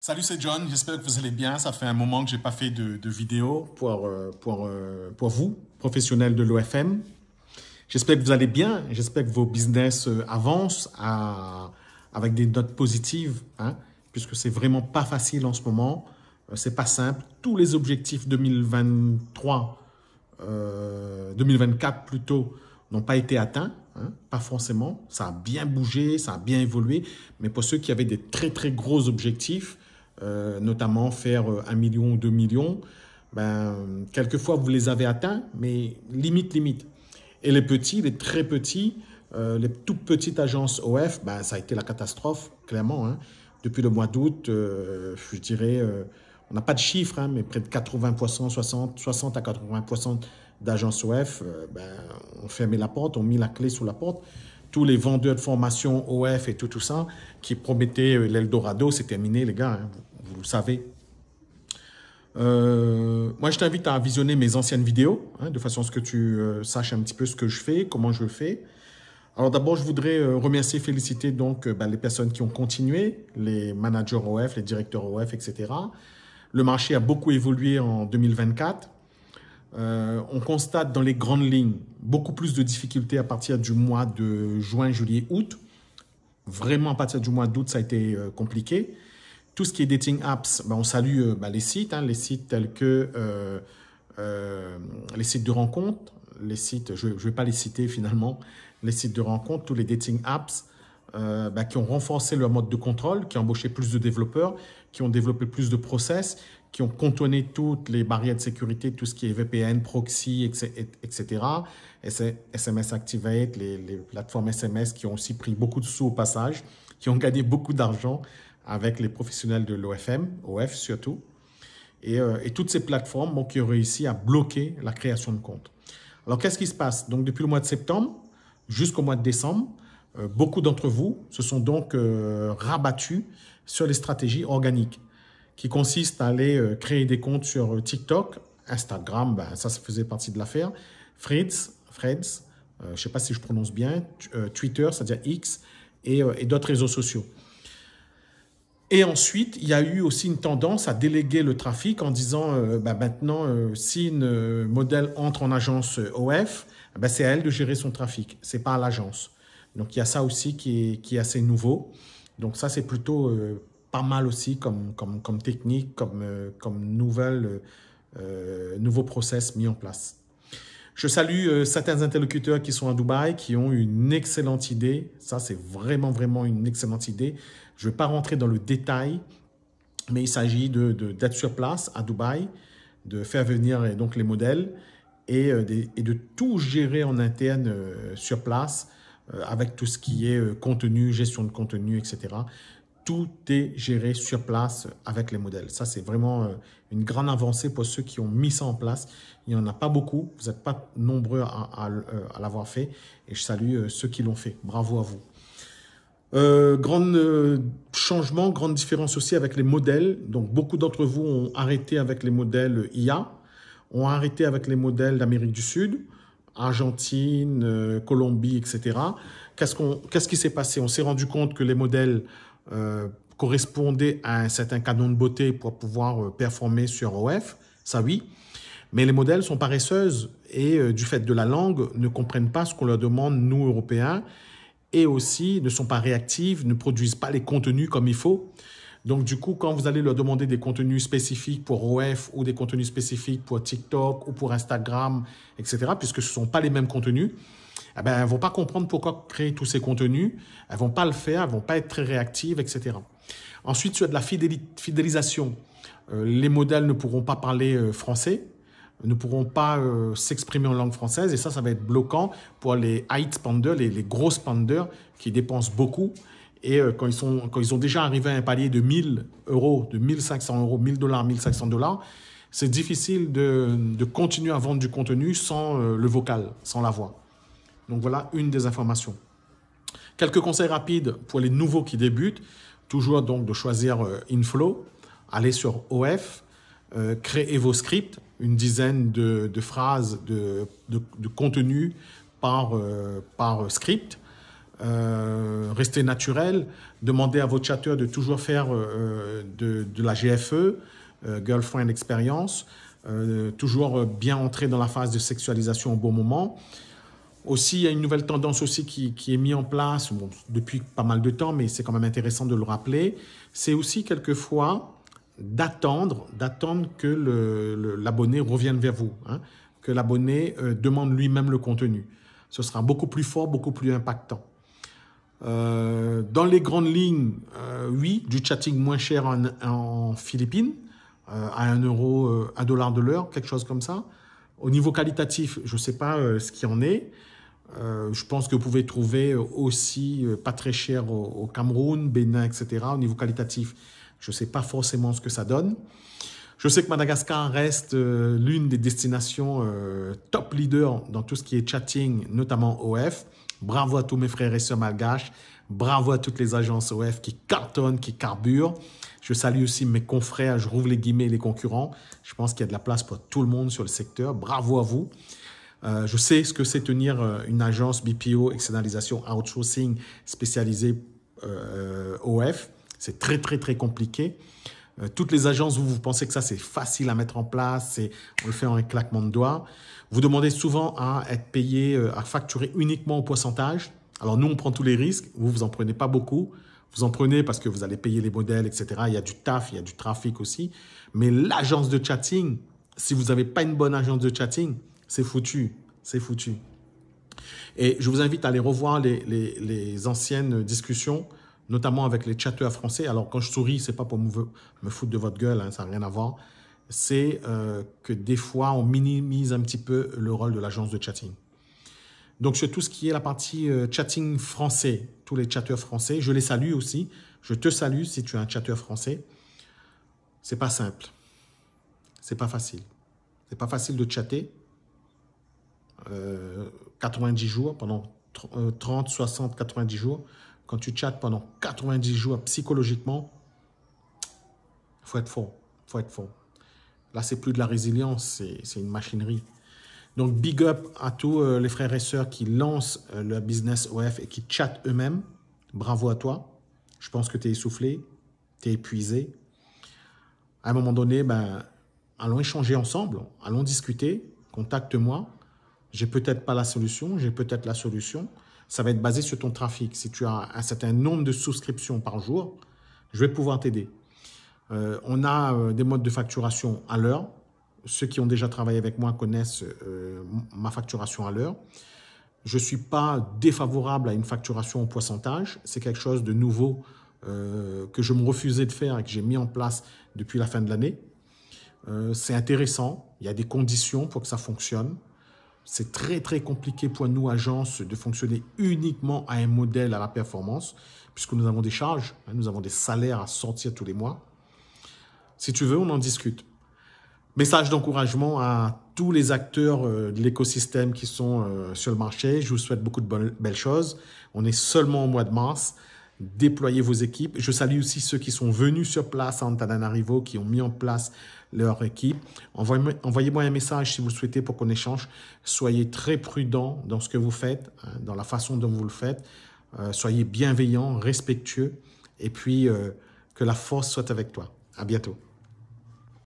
Salut, c'est John. J'espère que vous allez bien. Ça fait un moment que j'ai pas fait de vidéo pour vous, professionnels de l'OFM. J'espère que vous allez bien. J'espère que vos business avancent avec des notes positives, hein, puisque c'est vraiment pas facile en ce moment. C'est pas simple. Tous les objectifs 2023, 2024 plutôt, n'ont pas été atteints, hein, pas forcément. Ça a bien bougé, ça a bien évolué. Mais pour ceux qui avaient des très très gros objectifs, notamment faire 1 million ou 2 millions, ben, quelquefois vous les avez atteints, mais limite, limite. Et les petits, les très petits, les toutes petites agences OF, ben, ça a été la catastrophe, clairement, hein. Depuis le mois d'août, je dirais, on n'a pas de chiffres, hein, mais près de 80%, 60 à 80% d'agences OF, ben, ont fermé la porte, ont mis la clé sous la porte. Tous les vendeurs de formation OF et tout ça qui promettaient l'Eldorado, c'est terminé, les gars, hein, vous le savez. Moi, je t'invite à visionner mes anciennes vidéos, hein, de façon à ce que tu saches un petit peu ce que je fais, comment je le fais. Alors d'abord, je voudrais remercier, féliciter donc les personnes qui ont continué, les managers OF, les directeurs OF, etc. Le marché a beaucoup évolué en 2024. On constate dans les grandes lignes beaucoup plus de difficultés à partir du mois de juin, juillet, août. Vraiment, à partir du mois d'août, ça a été compliqué. Tout ce qui est dating apps, ben, on salue les sites, hein, les sites tels que les sites de rencontres, les sites, je ne vais pas les citer finalement, les sites de rencontres, tous les dating apps qui ont renforcé leur mode de contrôle, qui ont embauché plus de développeurs, qui ont développé plus de process, qui ont contourné toutes les barrières de sécurité, tout ce qui est VPN, proxy, etc. SMS Activate, les plateformes SMS qui ont aussi pris beaucoup de sous au passage, qui ont gagné beaucoup d'argent avec les professionnels de l'OFM, OF surtout. Et toutes ces plateformes qui ont réussi à bloquer la création de comptes. Alors, qu'est-ce qui se passe? Donc, depuis le mois de septembre jusqu'au mois de décembre, beaucoup d'entre vous se sont donc rabattus sur les stratégies organiques qui consistent à aller créer des comptes sur TikTok, Instagram, ben, ça faisait partie de l'affaire, Threads, je ne sais pas si je prononce bien, Twitter, c'est-à-dire X, et d'autres réseaux sociaux. Et ensuite, il y a eu aussi une tendance à déléguer le trafic en disant maintenant, si une modèle entre en agence OF, c'est à elle de gérer son trafic, ce n'est pas à l'agence. Donc, il y a ça aussi qui est assez nouveau. Donc, ça, c'est plutôt pas mal aussi comme technique, comme nouveau process mis en place. Je salue certains interlocuteurs qui sont à Dubaï, qui ont une excellente idée. Ça, c'est vraiment, vraiment une excellente idée. Je ne vais pas rentrer dans le détail, mais il s'agit d'être sur place à Dubaï, de faire venir donc les modèles et de tout gérer en interne sur place avec tout ce qui est contenu, gestion de contenu, etc. Tout est géré sur place avec les modèles. Ça, c'est vraiment une grande avancée pour ceux qui ont mis ça en place. Il n'y en a pas beaucoup. Vous n'êtes pas nombreux à l'avoir fait. Et je salue ceux qui l'ont fait. Bravo à vous. Grand changement, grande différence aussi avec les modèles. Donc, beaucoup d'entre vous ont arrêté avec les modèles IA, ont arrêté avec les modèles d'Amérique du Sud, Argentine, Colombie, etc. Qu'est-ce qui s'est passé? On s'est rendu compte que les modèles correspondaient à un certain canon de beauté pour pouvoir performer sur OF, ça oui. Mais les modèles sont paresseuses et du fait de la langue, ne comprennent pas ce qu'on leur demande, nous, Européens, et aussi ne sont pas réactives, ne produisent pas les contenus comme il faut. Donc, du coup, quand vous allez leur demander des contenus spécifiques pour OF ou des contenus spécifiques pour TikTok ou pour Instagram, etc., puisque ce ne sont pas les mêmes contenus, elles ne vont pas comprendre pourquoi créer tous ces contenus, elles ne vont pas le faire, elles ne vont pas être très réactives, etc. Ensuite, sur de la fidélisation, les modèles ne pourront pas parler français, ne pourront pas s'exprimer en langue française et ça va être bloquant pour les high spenders, les gros spenders qui dépensent beaucoup. Et quand ils ont déjà arrivé à un palier de 1000 euros, de 1500 euros, 1000 dollars, 1500 dollars, c'est difficile de continuer à vendre du contenu sans le vocal, sans la voix. Donc voilà une des informations. Quelques conseils rapides pour les nouveaux qui débutent. Toujours donc de choisir Inflow, aller sur OF, créer vos scripts, une dizaine de phrases de contenu par script. restez naturel. Demandez à votre chatter de toujours faire de la GFE, Girlfriend Experience, toujours bien entrer dans la phase de sexualisation au bon moment. Aussi, il y a une nouvelle tendance aussi qui est mise en place bon, depuis pas mal de temps, mais c'est quand même intéressant de le rappeler. C'est aussi quelquefois d'attendre que l'abonné revienne vers vous, hein, que l'abonné demande lui-même le contenu. Ce sera beaucoup plus fort, beaucoup plus impactant. Dans les grandes lignes, oui, du chatting moins cher en Philippines, à 1 euro, $1 de l'heure, quelque chose comme ça. Au niveau qualitatif, je ne sais pas ce qu'il y en est. Je pense que vous pouvez trouver aussi pas très cher au Cameroun, Bénin, etc. Au niveau qualitatif, je ne sais pas forcément ce que ça donne. Je sais que Madagascar reste l'une des destinations top leader dans tout ce qui est chatting, notamment OF. Bravo à tous mes frères et sœurs malgaches. Bravo à toutes les agences OF qui cartonnent, qui carburent. Je salue aussi mes confrères, je rouvre les guillemets, les concurrents. Je pense qu'il y a de la place pour tout le monde sur le secteur. Bravo à vous. Je sais ce que c'est tenir une agence BPO, externalisation, outsourcing spécialisée OF. C'est très, très, très compliqué. Toutes les agences, vous pensez que ça, c'est facile à mettre en place, on le fait en un claquement de doigts. Vous demandez souvent à être payé, à facturer uniquement au pourcentage. Alors nous, on prend tous les risques. Vous en prenez pas beaucoup. Vous en prenez parce que vous allez payer les modèles, etc. Il y a du taf, il y a du trafic aussi. Mais l'agence de chatting, si vous n'avez pas une bonne agence de chatting, c'est foutu. C'est foutu. Et je vous invite à aller revoir les anciennes discussions, notamment avec les chatteurs français. Alors, quand je souris, ce n'est pas pour me foutre de votre gueule, hein, ça n'a rien à voir. C'est que des fois, on minimise un petit peu le rôle de l'agence de chatting. Donc, sur tout ce qui est la partie chatting français, tous les chatteurs français, je les salue aussi. Je te salue si tu es un chatteur français. C'est pas simple. C'est pas facile. C'est pas facile de chatter 90 jours, pendant 30, 60, 90 jours. Quand tu chattes pendant 90 jours psychologiquement, il faut être fort. Faut être fort. Là, c'est plus de la résilience, c'est une machinerie. Donc, big up à tous les frères et sœurs qui lancent leur business OF et qui chattent eux-mêmes. Bravo à toi. Je pense que tu es essoufflé, tu es épuisé. À un moment donné, ben, allons échanger ensemble, allons discuter, contacte-moi. J'ai peut-être pas la solution, j'ai peut-être la solution. Ça va être basé sur ton trafic. Si tu as un certain nombre de souscriptions par jour, je vais pouvoir t'aider. On a des modes de facturation à l'heure. Ceux qui ont déjà travaillé avec moi connaissent ma facturation à l'heure. Je ne suis pas défavorable à une facturation au pourcentage. C'est quelque chose de nouveau que je me refusais de faire et que j'ai mis en place depuis la fin de l'année. C'est intéressant. Il y a des conditions pour que ça fonctionne. C'est très, très compliqué pour nous, agences, de fonctionner uniquement à un modèle à la performance, puisque nous avons des charges, hein, nous avons des salaires à sortir tous les mois. Si tu veux, on en discute. Message d'encouragement à tous les acteurs de l'écosystème qui sont sur le marché. Je vous souhaite beaucoup de belles choses. On est seulement au mois de mars. Déployez vos équipes. Je salue aussi ceux qui sont venus sur place à Antananarivo, qui ont mis en place leur équipe. Envoyez-moi un message si vous le souhaitez pour qu'on échange. Soyez très prudents dans ce que vous faites, hein, dans la façon dont vous le faites. Soyez bienveillants, respectueux et puis que la force soit avec toi. À bientôt.